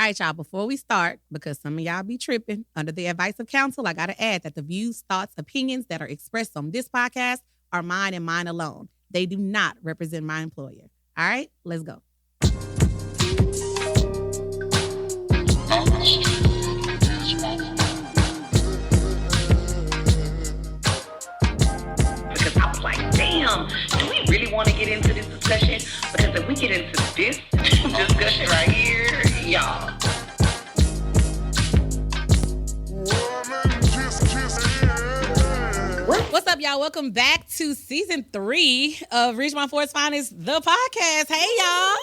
right, y'all, before we start, because some of y'all be tripping, under the advice of counsel, I got to add that the views, thoughts, opinions that are expressed on this podcast are mine and mine alone. They do not represent my employer. All right, let's go. Because I was like, damn, do we really want to get into this discussion? Because if we get into this discussion right here, y'all. What's up, y'all? Welcome back to season 3 of Ridgemont4'sFinest Finest-The Podcast. Hey, y'all.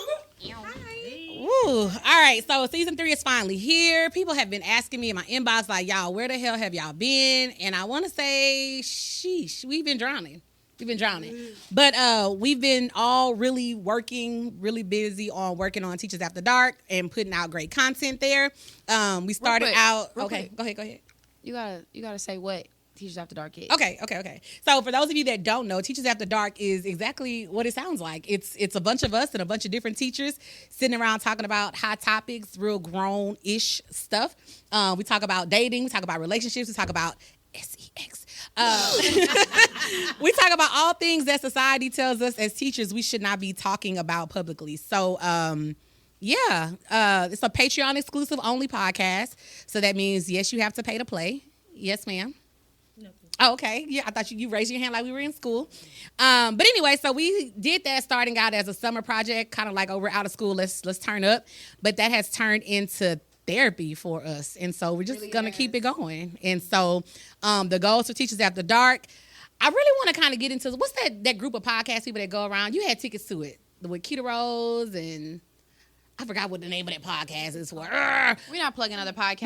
Hi. Woo. All right, so season 3 is finally here. People have been asking me in my inbox, like, y'all, where the hell have y'all been? And I want to say, sheesh, we've been drowning. But we've been all really working, really busy on working on Teachers After Dark and putting out great content there. We started out. Okay, go ahead. You gotta say what Teachers After Dark is. Okay. So for those of you that don't know, Teachers After Dark is exactly what it sounds like. It's a bunch of us and a bunch of different teachers sitting around talking about hot topics, real grown-ish stuff. We talk about dating. We talk about relationships. We talk about sex. We talk about all things that society tells us as teachers we should not be talking about publicly. So, it's a Patreon exclusive only podcast. So that means, yes, you have to pay to play. Yes, ma'am. Oh, okay. Yeah, I thought you raised your hand like we were in school. But anyway, so we did that starting out as a summer project, kind of like, oh, we're out of school, let's turn up. But that has turned into therapy for us. And so we're just going to keep it going. And so the goals for Teachers After Dark, I really want to kind of get into, what's that group of podcast people that go around? You had tickets to it with Keita Rose and I forgot what the name of that podcast is for. We're not plugging other podcasts.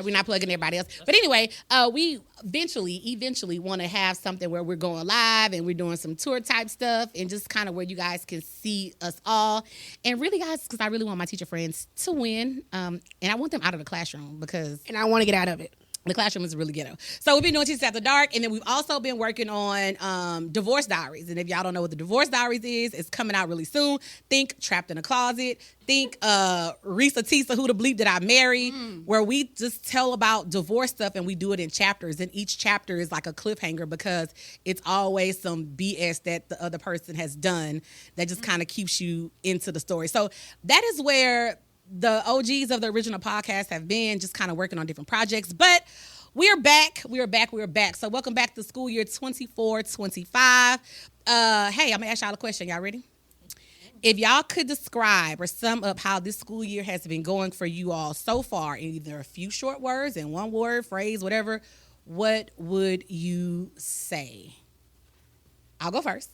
We're not plugging everybody else. But anyway, we eventually want to have something where we're going live and we're doing some tour type stuff and just kind of where you guys can see us all. And really, guys, because I really want my teacher friends to win. And I want them out of the classroom because... And I want to get out of it. The classroom is really ghetto. So we've been doing Teachers After Dark, and then we've also been working on Divorce Diaries. And if y'all don't know what the Divorce Diaries is, it's coming out really soon. Think Trapped in a Closet. Think Risa Tisa, Who the Bleep Did I Marry? Where we just tell about divorce stuff, and we do it in chapters. And each chapter is like a cliffhanger because it's always some BS that the other person has done that just kind of keeps you into the story. So that is where the OGs of the original podcast have been, just kind of working on different projects. But we are back. So welcome back to school year 24-25. Hey, I'm going to ask y'all a question. Y'all ready? If y'all could describe or sum up how this school year has been going for you all so far in either a few short words, in one word, phrase, whatever, what would you say? I'll go first.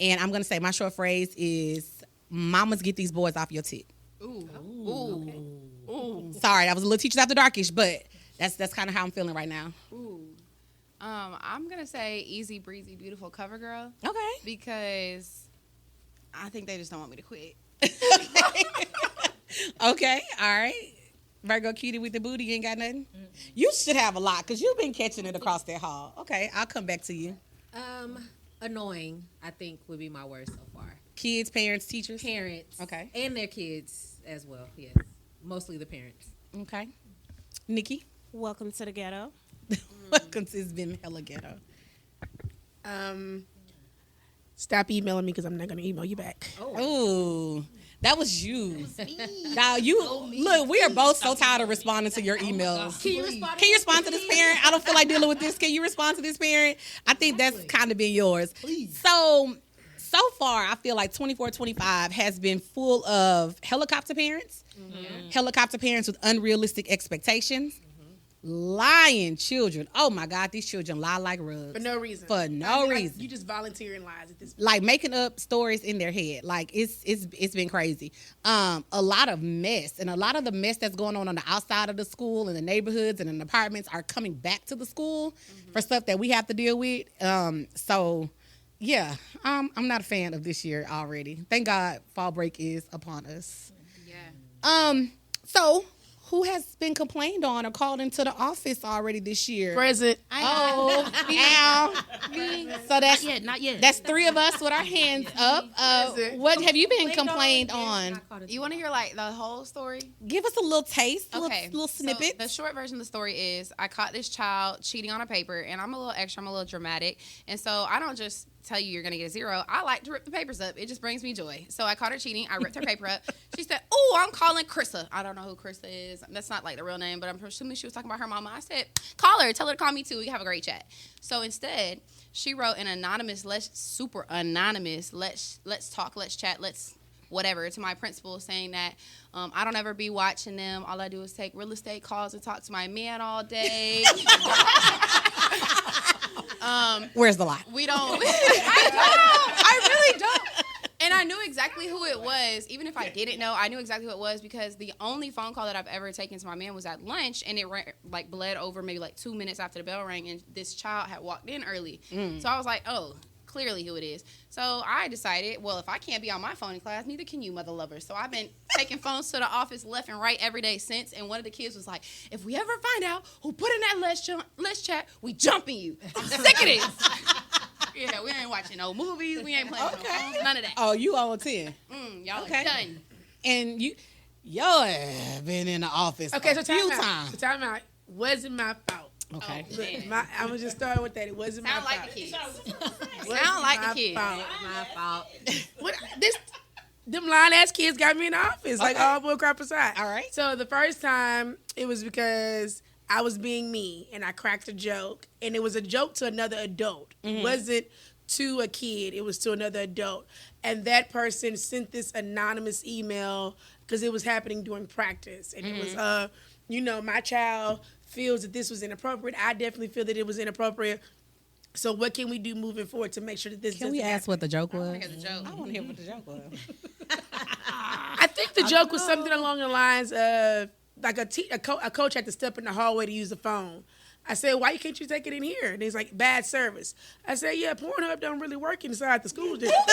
And I'm going to say my short phrase is, mamas, get these boys off your tip. Ooh. Okay. Ooh. Sorry, that was a little Teachers After Darkish, but that's kind of how I'm feeling right now. Ooh. I'm gonna say easy breezy, beautiful cover girl. Okay. Because I think they just don't want me to quit. Okay. All right. Virgo cutie with the booty, you ain't got nothing? You should have a lot because you've been catching it across that hall. Okay, I'll come back to you. Annoying, I think, would be my word so far. Kids, parents, teachers? Parents. Okay. And their kids as well, yes. Mostly the parents. Okay. Nikki? Welcome to the ghetto. Welcome to It's Been Hella Ghetto. Stop emailing me because I'm not going to email you back. Oh, that was you. Now look, we are both so tired of responding to your emails. Can you respond? Can you respond to this parent? I don't feel like dealing with this. Can you respond to this parent? I think that's kind of been yours. Please. So far, I feel like 24-25 has been full of helicopter parents, helicopter parents with unrealistic expectations, lying children. Oh my God, these children lie like rugs. For no reason. Reason. You just volunteering lies at this point. Like making up stories in their head. Like it's been crazy. A lot of mess, and a lot of the mess that's going on the outside of the school and the neighborhoods and in the apartments are coming back to the school for stuff that we have to deal with. Yeah, I'm not a fan of this year already. Thank God fall break is upon us. Yeah. So Who has been complained on or called into the office already this year? Present. Oh, ow. So that's Not yet. That's 3 of us with our hands up. What have you been complained on? You want to hear like the whole story? Give us a little taste, Okay. little snippet. So the short version of the story is I caught this child cheating on a paper, and I'm a little extra, I'm a little dramatic. And so I don't just tell you you're going to get a 0. I like to rip the papers up. It just brings me joy. So I caught her cheating. I ripped her paper up. She said, "Oh, I'm calling Krista." I don't know who Krista is. That's not like the real name, but I'm assuming she was talking about her mama. I said, "Call her. Tell her to call me too. We can have a great chat." So instead, she wrote an anonymous, super anonymous, let's talk, let's chat, let's whatever to my principal, saying that I don't ever be watching them. All I do is take real estate calls and talk to my man all day. Where's the lie? We don't. I really don't. And I knew exactly who it was. Even if I didn't know, I knew exactly who it was because the only phone call that I've ever taken to my man was at lunch, and it bled over maybe 2 minutes after the bell rang, and this child had walked in early. So I was like, oh, clearly who it is. So I decided, well, if I can't be on my phone in class, neither can you, mother lovers. So I've been taking phones to the office left and right every day since, and one of the kids was like, if we ever find out who put in that let's chat, we jumping you. I'm sick of this. Yeah, we ain't watching no movies. We ain't playing no phones. None of that. Oh, you on 10. Y'all Okay. are done. And y'all have been in the office Okay, so a few time out. times. So time out. Wasn't my fault. Okay. Oh, man. I'm going to just start with that. It wasn't Sound my like fault. the kids. Wasn't Sound like my the kids. fault. My fault. What them lying ass kids got me in the office, like all bull crap aside. All right. So the first time it was because I was being me and I cracked a joke, and it was a joke to another adult. It wasn't to a kid, it was to another adult. And that person sent this anonymous email because it was happening during practice. And it was, my child feels that this was inappropriate. I definitely feel that it was inappropriate. So what can we do moving forward to make sure that this Can we doesn't ask what the joke was? Here's the joke. I want to hear what the joke was. I think the joke was something along the lines of like a coach had to step in the hallway to use the phone. I said, "Why can't you take it in here?" And he's like, "Bad service." I said, "Yeah, Pornhub don't really work inside the school district."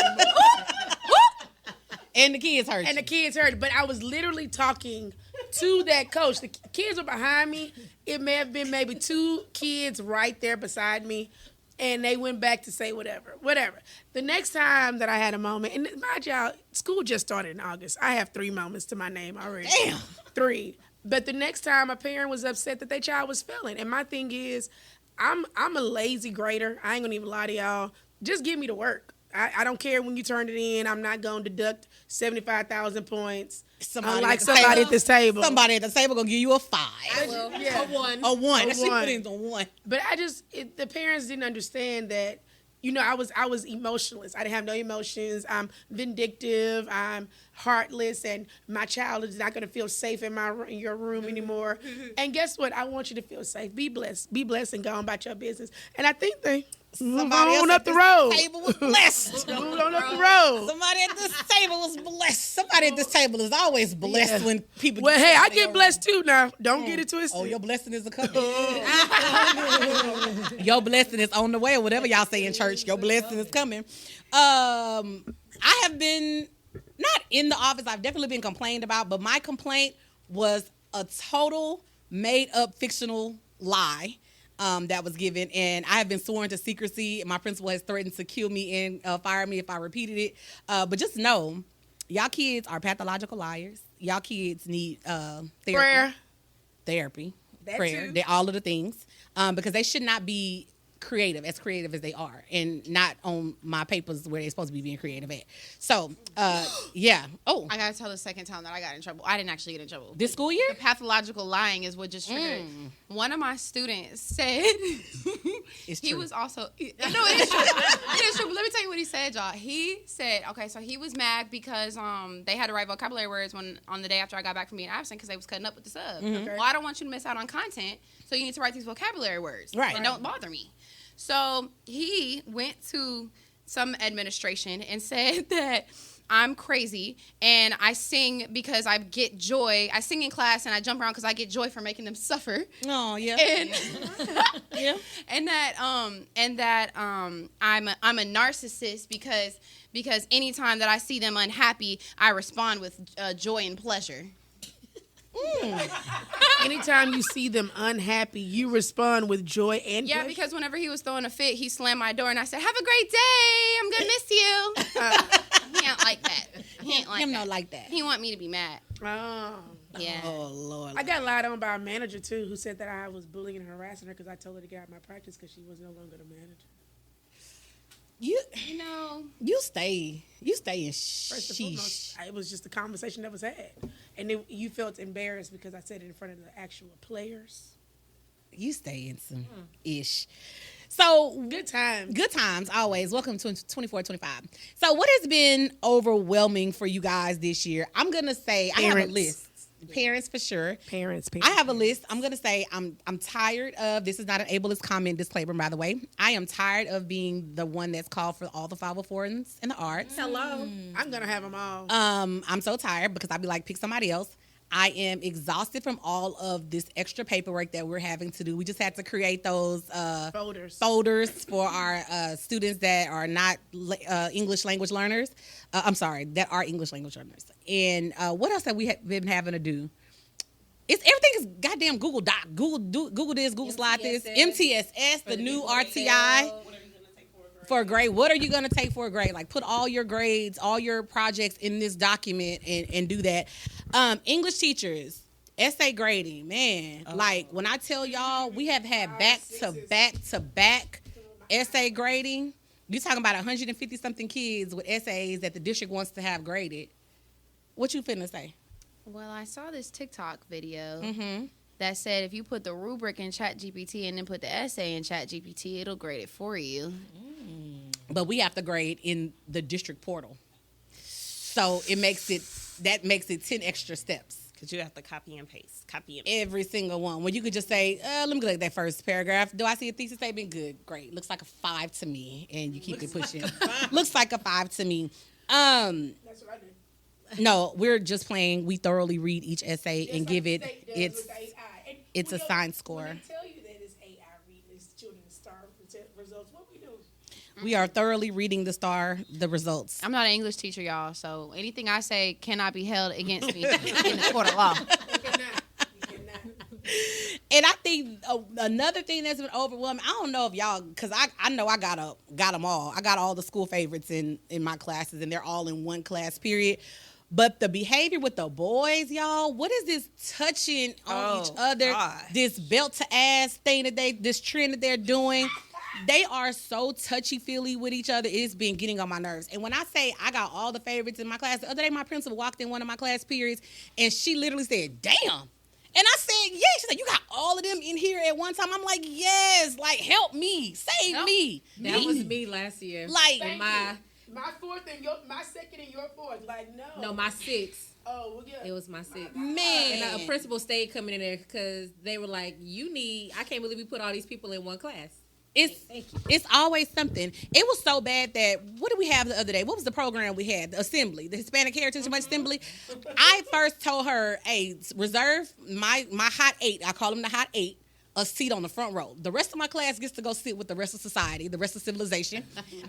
And the kids heard And you. the kids heard it, but I was literally talking to that coach. The kids were behind me. It may have been maybe 2 kids right there beside me, and they went back to say whatever. The next time that I had a moment, and mind y'all, school just started in August. I have 3 moments to my name already. Damn. 3. But the next time a parent was upset that their child was failing. And my thing is, I'm a lazy grader. I ain't gonna even lie to y'all. Just give me the work. I don't care when you turn it in. I'm not gonna deduct 75,000 points. Unlike somebody at this table. Somebody at the table gonna give you a 5. Yeah. A 1. A 1. A She put 1. in the 1. But the parents didn't understand that, I was emotionless. I didn't have no emotions. I'm vindictive. I'm heartless, and my child is not going to feel safe in your room anymore. And guess what? I want you to feel safe. Be blessed, and go on about your business. And I think they moved on up the road. Table was blessed. Moved on up the road. Somebody at this table was blessed. Somebody at this table is always blessed when people. Well, hey, I they get are- blessed too now. Don't get it twisted. Oh, your blessing is a coming. Your blessing is on the way, or whatever y'all say in church. Your blessing is coming. I have been not in the office. I've definitely been complained about, but my complaint was a total made-up fictional lie that was given, and I have been sworn to secrecy. My principal has threatened to kill me and fire me if I repeated it. But just know, y'all kids are pathological liars. Y'all kids need therapy, prayer, too. all of the things, because they should not be creative as they are, and not on my papers where they're supposed to be being creative at. So, yeah. Oh, I gotta tell the second time that I got in trouble. I didn't actually get in trouble. this school year? The pathological lying is what just triggered it. One of my students said It's he true. was also no, it is true. It is true. But let me tell you what he said, y'all. He said, okay, so he was mad because they had to write vocabulary words on the day after I got back from being absent because they was cutting up with the sub. Well, I don't want you to miss out on content, so you need to write these vocabulary words. Right. And don't bother me. So he went to some administration and said that I'm crazy and I sing because I get joy. I sing in class and I jump around because I get joy from making them suffer. Oh, yeah. And Yeah. and that I'm a narcissist because anytime that I see them unhappy, I respond with joy and pleasure. anytime you see them unhappy, you respond with joy and Yeah, pleasure? because whenever he was throwing a fit, he slammed my door and I said, "Have a great day. I'm gonna miss you." He ain't like that. He ain't like Him that. not like that. He want me to be mad. Oh. Yeah. Oh Lord. I got lied on by a manager, too, who said that I was bullying and harassing her because I told her to get out of my practice because she was no longer the manager. You stay in First and sheesh. foremost, it was just a conversation that was had. And then you felt embarrassed because I said it in front of the actual players. You stay in some ish. So Good time. good times always. Welcome to 24-25. So what has been overwhelming for you guys this year? I'm gonna say I have a Parents. list. Parents for sure. Parents. I have a list. I'm gonna say I'm tired of. This is not an ableist comment disclaimer, by the way. I am tired of being the one that's called for all the 504s in the arts. Hello. I'm going to have them all. I'm so tired because I'd be like, pick somebody else. I am exhausted from all of this extra paperwork that we're having to do. We just had to create those folders for our students that are not English language learners. That are English language learners. And what else have we been having to do? Everything is goddamn Google Doc. Google this, Google slide this. MTSS, the new RTI. For a grade, what are you going to take for a grade? Like, put all your grades, all your projects in this document and do that. English teachers, essay grading, man. Like, when I tell y'all, we have had back-to-back essay grading. You're talking about 150-something kids with essays that the district wants to have graded. What you finna say? Well, I saw this TikTok video Mm-hmm. that said if you put the rubric in ChatGPT and then put the essay in ChatGPT, it'll grade it for you. But we have to grade in the district portal. So that makes it 10 extra steps. Because you have to copy and paste. Every single one. When you could just say, let me look at that first paragraph. Do I see a thesis statement? Good, great. Looks like a 5 to me. And you keep it pushing. Looks like a 5 to me. That's what I did. No, we're just playing. We thoroughly read each essay and give it its assigned score. When they tell you that it's AI reading, it's children's star results, what we do? We are thoroughly reading the results. I'm not an English teacher, y'all, so anything I say cannot be held against me in the court of law. You cannot. And I think another thing that's been overwhelming, I don't know if y'all, because I know I got them all. I got all the school favorites in my classes, and they're all in one class period. But the behavior with the boys, y'all, what is this touching on each other? God. This belt to ass thing this trend that they're doing. They are so touchy-feely with each other. It's been getting on my nerves. And when I say I got all the favorites in my class, the other day my principal walked in one of my class periods, and she literally said, "Damn." And I said, "Yeah." She said, "You got all of them in here at one time?" I'm like, "Yes. Like, help me. Save me." That was me last year. Like, In my fourth and my second and your fourth. Like, no. my sixth. Oh, well, yeah. It was my sixth. man. And a principal stayed coming in there because they were like, I can't believe we put all these people in one class. It's always something. It was so bad that, what did we have the other day? What was the program we had? The assembly, the Hispanic Heritage Assembly. I first told her, hey, reserve my hot 8. I call them the hot 8. A seat on the front row. The rest of my class gets to go sit with the rest of society, the rest of civilization.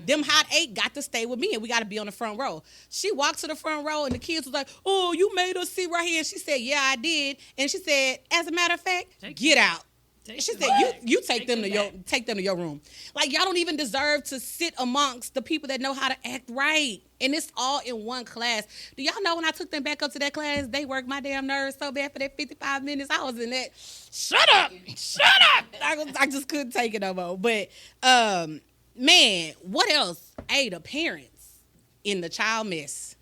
Them hot 8 got to stay with me, and we got to be on the front row. She walked to the front row, and the kids was like, "Oh, you made us sit right here." And she said, "Yeah, I did." And she said, "As a matter of fact, get out." She said, "You take them to your room. Like, y'all don't even deserve to sit amongst the people that know how to act right. And it's all in one class. Do y'all know when I took them back up to that class, they worked my damn nerves so bad for that 55 minutes. I was in that. Shut up. I just couldn't take it no more. But man, what else? Hey, the parents in the child mess.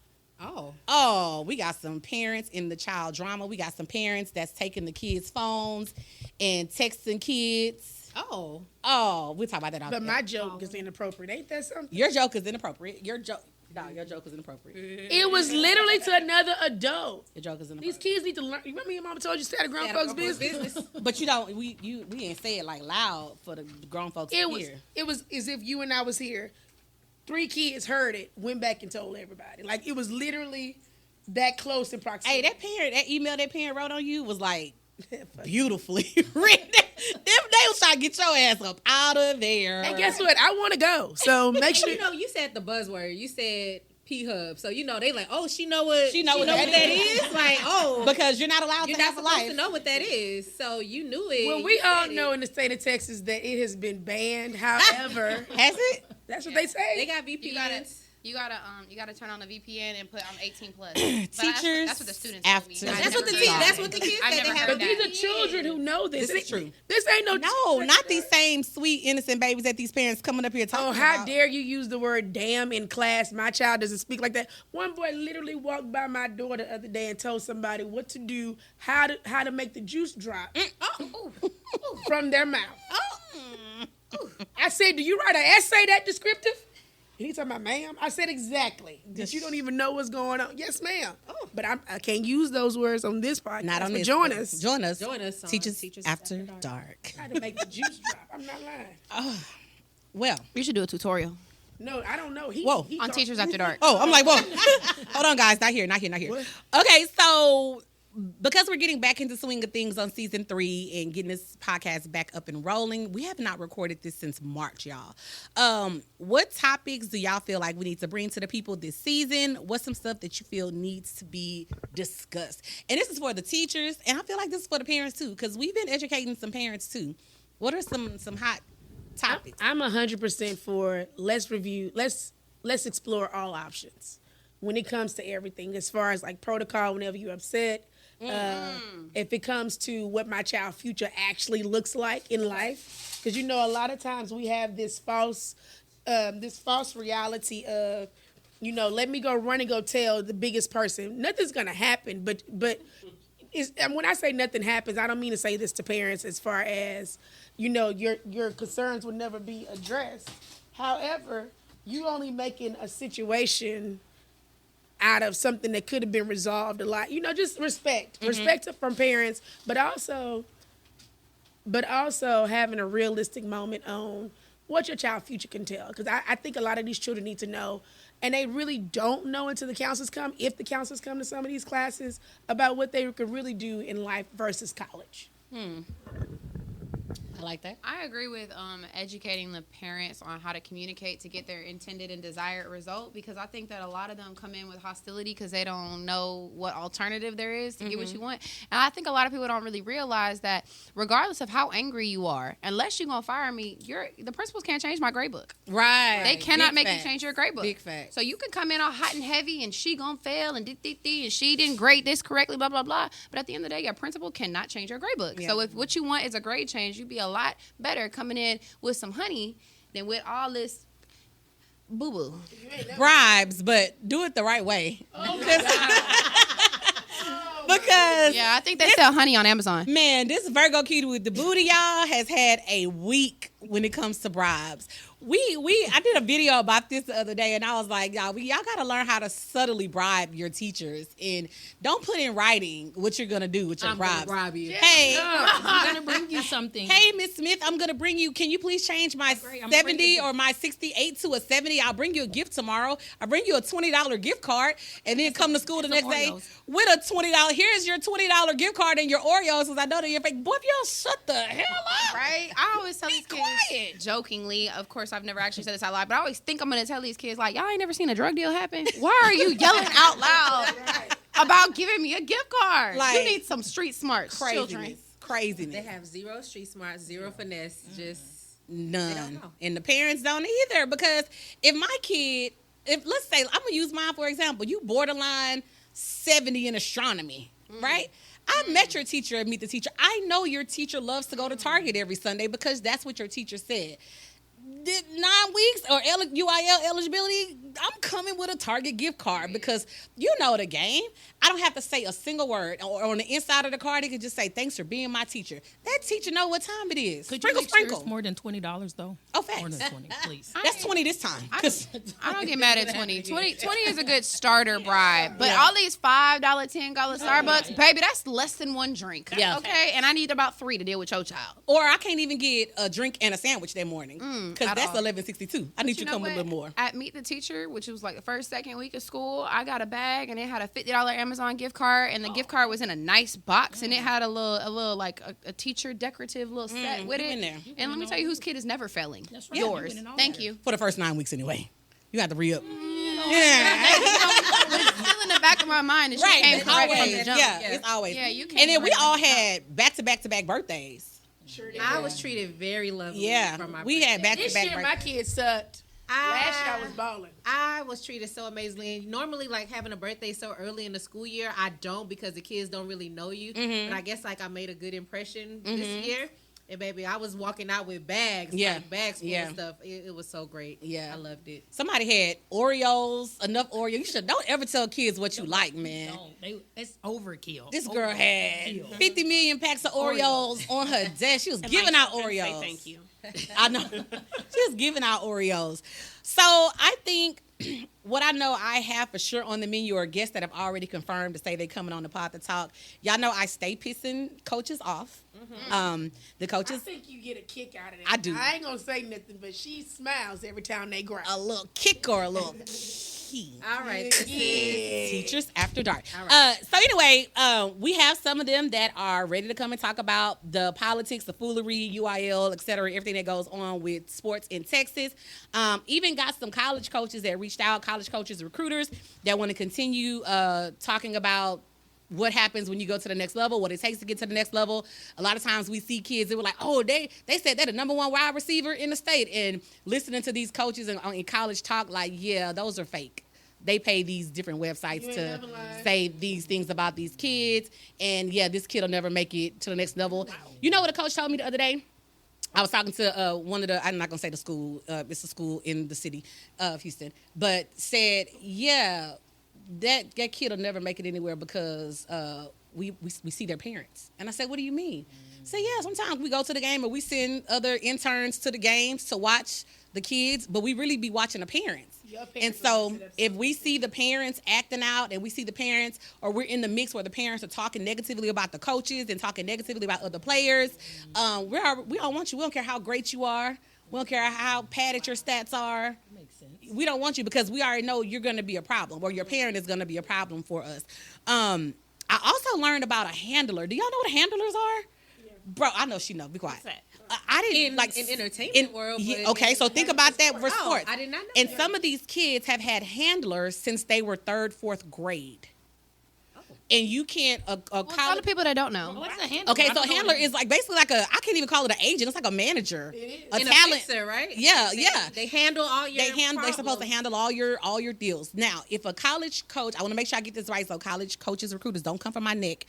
Oh, we got some parents in the child drama. We got some parents that's taking the kids' phones and texting kids. Oh, we'll talk about that. But my joke is inappropriate. Ain't that something? Your joke is inappropriate. Your joke is inappropriate. It was literally to another adult. Your joke is inappropriate. These kids need to learn. You remember your mama told you stay out of grown folks' business? But you don't. We didn't say it like loud for the grown folks to hear. It was as if you and I was here. 3 kids heard it, went back and told everybody. Like, it was literally that close in proximity. Hey, that email that parent wrote on you was like beautifully written. They was trying to get your ass up out of there. And guess what? I want to go. So make sure. You said the buzzword. You said P-Hub. So, they like, oh, she know what that is. Like, oh. Because you're not allowed You're to not have a supposed life. to know what that is. So, you knew it. Well, we all know in the state of Texas that it has been banned. However, Has it? that's what they say. They got VPNs. You gotta turn on the VPN and put 18 plus. Teachers That's what the students told me. after- That's what the kids I've say. never They have heard But these are children who know this. This is true. This ain't No, not these same sweet, innocent babies that these parents coming up here talking Oh, about. how dare you use the word damn in class? My child doesn't speak like that. One boy literally walked by my door the other day and told somebody what to do, how to make the juice drop from their mouth. I said, do you write an essay that descriptive? And he talking about, ma'am. I said, exactly. That you don't even know what's going on. Yes, ma'am. Oh. But I can't use those words on this podcast. Not on but this. join us. Join us. on Teachers After Dark. How to make the juice drop. I'm not lying. Well. You should do a tutorial No, I don't know. Whoa. He on talk- Teachers After Dark. Oh, I'm like, whoa. Hold on, guys. Not here. What? Okay, so because we're getting back into swing of things on season 3 and getting this podcast back up and rolling, we have not recorded this since March, y'all. What topics do y'all feel like we need to bring to the people this season? What's some stuff that you feel needs to be discussed? And this is for the teachers, and I feel like this is for the parents too, because we've been educating some parents too. What are some hot topics? I'm 100% for let's explore all options when it comes to everything, as far as like protocol whenever you're upset. If it comes to what my child's future actually looks like in life, because a lot of times we have this false reality of, let me go run and go tell the biggest person. Nothing's gonna happen, but and when I say nothing happens, I don't mean to say this to parents as far as, your concerns will never be addressed. However, you only making a situation out of something that could have been resolved a lot. Just respect. Respect from parents, but also having a realistic moment on what your child's future can tell. Because I think a lot of these children need to know, and they really don't know until the counselors come, if the counselors come to some of these classes, about what they could really do in life versus college. I like that. I agree with educating the parents on how to communicate to get their intended and desired result, because I think that a lot of them come in with hostility because they don't know what alternative there is to get what you want. And I think a lot of people don't really realize that regardless of how angry you are, unless you're going to fire me, the principals can't change my grade book. Right. They cannot Big make facts. you change your grade book. Big fact. So you can come in all hot and heavy and she gonna fail and and she didn't grade this correctly, blah, blah, blah. But at the end of the day, your principal cannot change your grade book. Yeah. So if what you want is a grade change, you'd be a lot better coming in with some honey than with all this boo-boo. Bribes, but do it the right way. Because Yeah, I think they sell honey on Amazon. man, this Virgo Kid with the booty, y'all, has had a week when it comes to bribes. I did a video about this the other day, and I was like, y'all got to learn how to subtly bribe your teachers, and don't put in writing what you're gonna do with your I'm gonna bribes. bribe you. Hey, I'm gonna bring you something. hey, Miss Smith, I'm gonna bring you. Can you please change my Great, I'm 70 bringing- or my 68 to a 70? I'll bring you a gift tomorrow. I'll bring you a $20 gift card, and then come to school the next day Oreos. with a $20. Here's your $20 gift card and your Oreos, because I know that you're fake. Boy, if y'all shut the hell up. Right? I always tell these kids quiet. jokingly, of course I've never actually said this out loud, but I always think I'm going to tell these kids, like, y'all ain't never seen a drug deal happen? Why are you yelling out loud about giving me a gift card? Like, you need some street smarts, children. Craziness. They have zero street smart, zero finesse, just None. don't know. And the parents don't either, because if my kid, let's say, I'm going to use mine for example, you borderline 70 in astronomy, right? I met your teacher at Meet the Teacher. I know your teacher loves to go to Target every Sunday because that's what your teacher said. Did 9 weeks or UIL eligibility, I'm coming with a Target gift card because you know the game. I don't have to say a single word. Or on the inside of the card, it could just say, thanks for being my teacher. That teacher know what time it is. Could Sprinkle, you make sure sprinkle. it's more than $20 though? Oh, facts. More than 20, please. That's 20 this time. 'Cause I don't get mad at 20. 20 is a good starter bribe. But all these $5, $10 Starbucks, baby, that's less than one drink. Yeah. Okay? And I need about 3 to deal with your child. or I can't even get a drink and a sandwich that morning because at that's all. $11.62. I need you to come with a little more. At Meet the Teacher, which was like the first, second week of school, I got a bag and it had a $50 Amazon gift card, and the gift card was in a nice box, and it had a little like a teacher decorative little set with you it. in there. And let me tell you whose kid is never failing. That's right. Yours. You went in all Thank there. you. For the first 9 weeks anyway. You have to re-up. It's still in the back of my mind that she Right, came it's correct from always, the jump. yeah, it's always. Yeah, you came And then we correct all from the jump. had back-to-back birthdays. Sure did. I was treated very lovely. Yeah, for my we had birthday. This back-to-back year, birthdays. my kids sucked. Last year, I was balling. I was treated so amazingly. And normally, like having a birthday so early in the school year, I don't because the kids don't really know you. Mm-hmm. But I guess like I made a good impression this year. And baby, I was walking out with bags, Yeah. like bags full Yeah. of stuff. It was so great. Yeah. I loved it. Somebody had Oreos, enough Oreos. You should don't ever tell kids what you like, man. No, it's overkill. This girl had Overkill. 50 million packs of Oreos on her desk. She was giving out Oreos. Thank you. I know. She was giving out Oreos. So I think what I know I have for sure on the menu are guests that have already confirmed to say they coming on the pod to talk. Y'all know I stay pissing coaches off. The I coaches, think you get a kick out of that. I do. I ain't gonna say nothing, but she smiles every time they growl. a little kick or a little key. All right. Yeah. Teachers After Dark. All right. So anyway, we have some of them that are ready to come and talk about the politics, the foolery, UIL, et cetera, everything that goes on with sports in Texas. Even got some college coaches that reached out, college coaches, recruiters that want to continue talking about what happens when you go to the next level, what it takes to get to the next level. A lot of times we see kids that were like, oh, they said they're the number one wide receiver in the state. And listening to these coaches in college talk, like, yeah, those are fake. They pay these different websites You ain't to never lied. say these things about these kids. And yeah, this kid will never make it to the next level. You know what a coach told me the other day? I was talking to one of the, I'm not going to say the school, it's a school in the city of Houston, but said, yeah, that kid will never make it anywhere because we see their parents. And I said, what do you mean? So yeah, sometimes we go to the game or we send other interns to the games to watch the kids, but we really be watching the parents. Your parents And will so mess it up if so we see the parents acting out and we see the parents or we're in the mix where the parents are talking negatively about the coaches and talking negatively about other players, we don't want you. We don't care how great you are. We don't care how padded your stats are. Makes sense. We don't want you because we already know you're going to be a problem or your parent is going to be a problem for us. I also learned about a handler. Do y'all know what handlers are? Bro, I know she know. Be quiet. I didn't In entertainment world, yeah, but okay, so think about that for Oh, sports. I did not know And that. some of these kids have had handlers since they were 3rd, 4th grade. And you can't Well, tell the college. people that don't know. What's a handler? Okay, I so don't know handler what it is like basically like I can't even call it an agent. It's like a manager, a And a talent. fixer, right? Yeah, They- yeah. They handle all your They're supposed to problems. handle all your deals. Now, if a college coach, I want to make sure I get this right, so college coaches, recruiters don't come from my neck.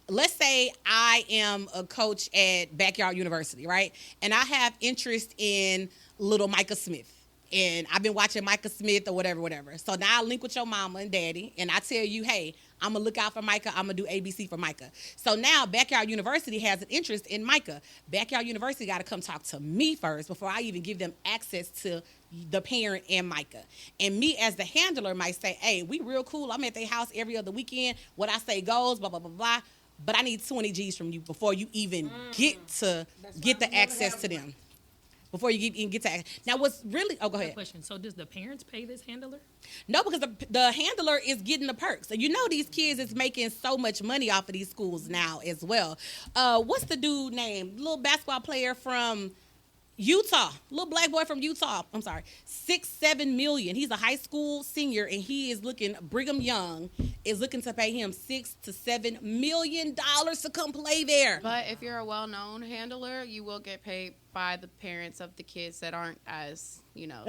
Let's say I am a coach at Backyard University, right? And I have interest in little Micah Smith. And I've been watching Micah Smith or whatever. So now I link with your mama and daddy, and I tell you, hey, I'm going to look out for Micah. I'm going to do ABC for Micah. So now Backyard University has an interest in Micah. Backyard University got to come talk to me first before I even give them access to the parent and Micah. And me as the handler might say, hey, we real cool. I'm at their house every other weekend. What I say goes, blah, blah, blah, blah. But I need 20 G's from you before you even get the access to them. Before you even get to now, what's really? Oh, go ahead. Question. So does the parents pay this handler? No, because the handler is getting the perks. And you know these kids is making so much money off of these schools now as well. What's the dude name? Little basketball player from Utah. Little black boy from Utah. I'm sorry. 6-7 million. He's a high school senior and he is looking, Brigham Young is looking to pay him $6 to $7 million to come play there. But if you're a well-known handler, you will get paid by the parents of the kids that aren't as, you know.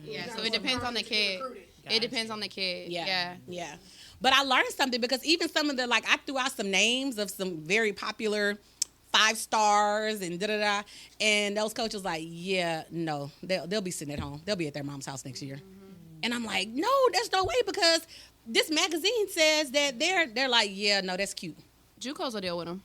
Yeah, so it depends on the kid. It depends on the kid. Yeah. Yeah. But I learned something because even some of the, like, I threw out some names of some very popular 5 stars and da-da-da. And those coaches like, yeah, no, they'll be sitting at home. They'll be at their mom's house next year. And I'm like, no, there's no way because this magazine says that they're like, yeah, no, that's cute. JUCOs will deal with them.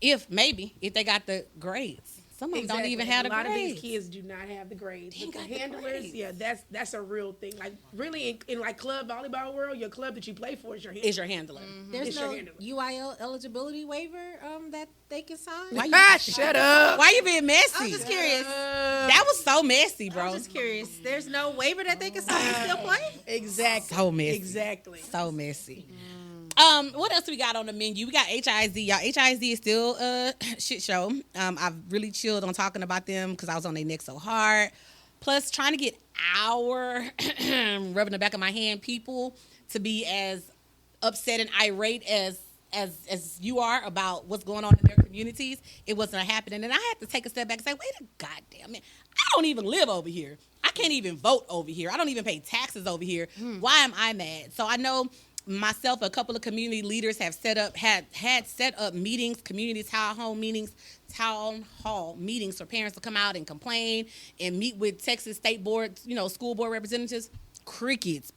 If they got the grades. Some of them don't even have the A lot grades. of these kids do not have the grades. They ain't But got the the handlers, grades. yeah, that's a real thing. Like really, in like club volleyball world, your club that you play for is your handler. Is your handler. There's It's your no handler. UIL eligibility waiver that they can sign. Why you, Shut up. why you being messy? I'm just curious. That was so messy, bro. I'm just curious. There's no waiver that they can sign and still play? Exactly. So messy. Exactly. So messy. What else we got on the menu? We got HIZ. Y'all, HIZ is still a shit show. I've really chilled on talking about them because I was on their neck so hard. Plus, trying to get our rubbing the back of my hand people to be as upset and irate as you are about what's going on in their communities, it wasn't happening. And I had to take a step back and say, wait a goddamn minute. I don't even live over here. I can't even vote over here. I don't even pay taxes over here. Why am I mad? So I know myself, a couple of community leaders have set up meetings, community town hall meetings for parents to come out and complain and meet with Texas State Board, school board representatives. Crickets.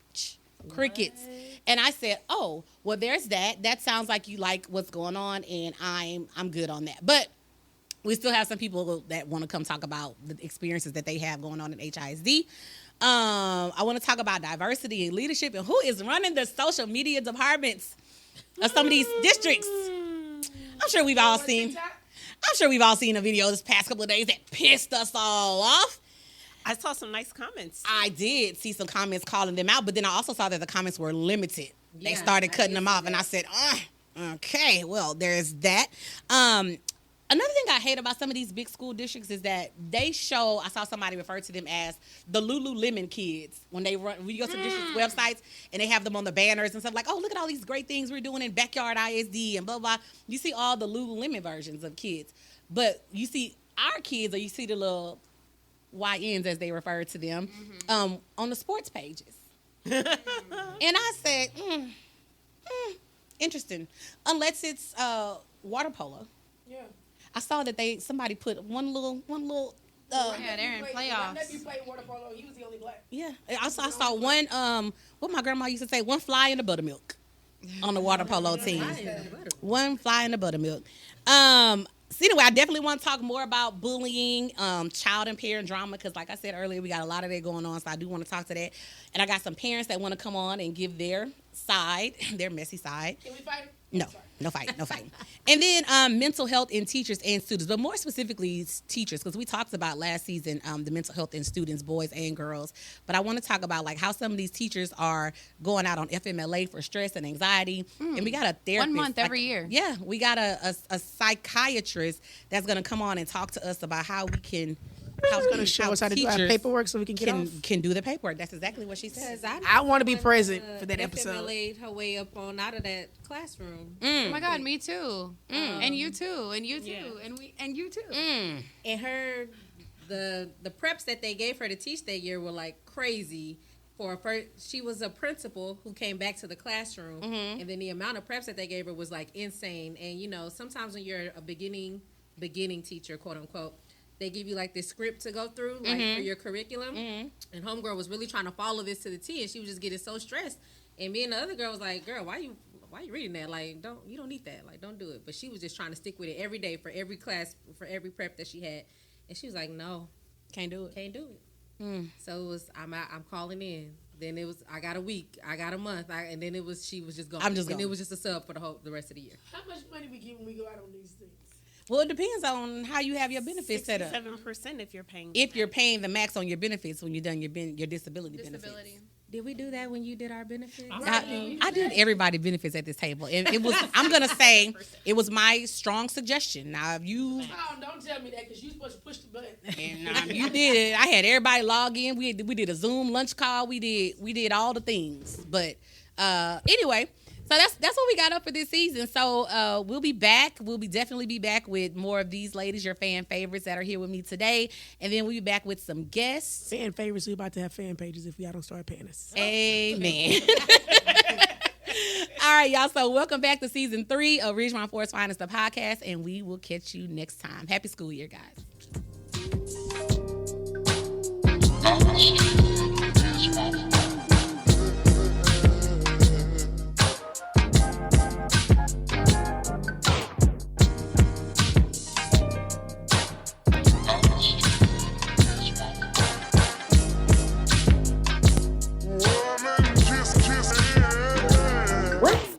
And I said, oh, well, there's that. That sounds like you like what's going on, and I'm good on that. But we still have some people that want to come talk about the experiences that they have going on in HISD. I want to talk about diversity and leadership and who is running the social media departments of some of these districts. I'm sure we've all seen a video this past couple of days that pissed us all off. I saw some nice comments. I did see some comments calling them out, but then I also saw that the comments were limited. They started cutting them off, and I said, okay, well, there's that. Another thing I hate about some of these big school districts is that I saw somebody refer to them as the Lululemon kids when you go to the district's websites and they have them on the banners and stuff like, oh, look at all these great things we're doing in Backyard ISD and blah, blah. You see all the Lululemon versions of kids. But you see our kids, or you see the little YNs, as they refer to them, on the sports pages. And I said, interesting. Unless it's water polo. Yeah. I saw that somebody put one little. They're in playoffs. My nephew played water polo. He was the only black. Yeah. I saw one. What my grandma used to say, one fly in the buttermilk on the water polo team. One fly in the buttermilk. So anyway, I definitely want to talk more about bullying, child and parent drama, because like I said earlier, we got a lot of that going on, so I do want to talk to that. And I got some parents that want to come on and give their side, their messy side. Can we fight? No fighting. And then mental health in teachers and students, but more specifically teachers, because we talked about last season the mental health in students, boys and girls. But I want to talk about like how some of these teachers are going out on FMLA for stress and anxiety. And we got a therapist. 1 month every year. Yeah, we got a psychiatrist that's going to come on and talk to us about how we can. Who's going to show us how to do our paperwork so we can get off? Can do the paperwork. That's exactly what she said. I want to be present for that episode. FMLA'd her way up on out of that classroom. Oh my God, me too. And you too. And you too. Yeah. And you too. And her, the preps that they gave her to teach that year were like crazy. She was a principal who came back to the classroom, and then the amount of preps that they gave her was like insane. And sometimes when you're a beginning teacher, quote unquote, they give you like this script to go through, like for your curriculum. And homegirl was really trying to follow this to the T, and she was just getting so stressed. And me and the other girl was like, "Girl, why you reading that? Like, you don't need that. Like, don't do it." But she was just trying to stick with it every day for every class, for every prep that she had. And she was like, "No, can't do it." So it was, I'm calling in. Then it was, I got a week, I got a month, and then it was, she was just gone. And it was just a sub for the rest of the year. How much money we get when we go out on these things? Well, it depends on how you have your benefits set up. 7% if you're paying. If you're paying the max on your benefits when you're done your disability benefits. Did we do that when you did our benefits? I did everybody benefits at this table, and it was. I'm gonna say it was my strong suggestion. Now, if you don't tell me that because you're supposed to push the button. And you did it. I had everybody log in. We did a Zoom lunch call. We did all the things. But anyway. So that's what we got up for this season. So we'll be back. We'll definitely be back with more of these ladies, your fan favorites that are here with me today. And then we'll be back with some guests. Fan favorites. We're about to have fan pages if y'all don't start paying us. Amen. All right, y'all. So welcome back to season 3 of Ridgemont4'sFinest-The Podcast. And we will catch you next time. Happy school year, guys.